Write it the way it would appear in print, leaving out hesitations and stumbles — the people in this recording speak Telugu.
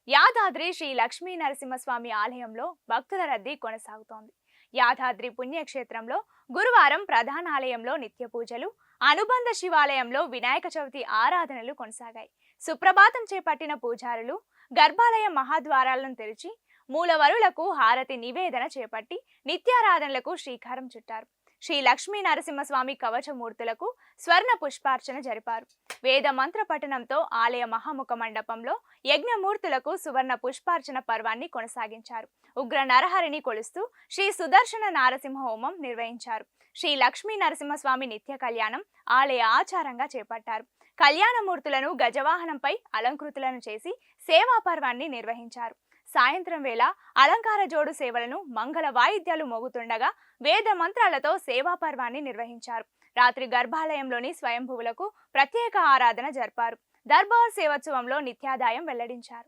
యాదాద్రి శ్రీ లక్ష్మీ నరసింహస్వామి ఆలయంలో భక్తుల రద్దీ కొనసాగుతోంది. యాదాద్రి పుణ్యక్షేత్రంలో గురువారం ప్రధాన ఆలయంలో నిత్య పూజలు, అనుబంధ శివాలయంలో వినాయక చవితి ఆరాధనలు కొనసాగాయి. సుప్రభాతం చేపట్టిన పూజారులు గర్భాలయ మహాద్వారాలను తెరిచి మూలవరులకు హారతి నివేదన చేపట్టి నిత్యారాధనలకు శ్రీకారం చుట్టారు. శ్రీ లక్ష్మీ నరసింహస్వామి కవచమూర్తులకు స్వర్ణ పుష్పార్చన జరిపారు. వేద మంత్ర పఠనంతో ఆలయ మహాముఖ మండపంలో యజ్ఞమూర్తులకు సువర్ణ పుష్పార్చన పర్వాన్ని కొనసాగించారు. ఉగ్ర నరహరిని కొలుస్తూ శ్రీ సుదర్శన నారసింహ హోమం నిర్వహించారు. శ్రీ లక్ష్మీ నరసింహస్వామి నిత్య కళ్యాణం ఆలయ ఆచారంగా చేపట్టారు. కళ్యాణమూర్తులను గజవాహనంపై అలంకృతులను చేసి సేవా పర్వాన్ని నిర్వహించారు. సాయంత్రం వేళ అలంకార జోడు సేవలను మంగళ వాయిద్యాలు మోగుతుండగా వేద మంత్రాలతో సేవా పర్వాన్ని నిర్వహించారు. రాత్రి గర్భాలయంలోని స్వయంభువులకు ప్రత్యేక ఆరాధన జరిపారు. దర్బార్ సేవోత్సవంలో నిత్యాదాయం వెల్లడించారు.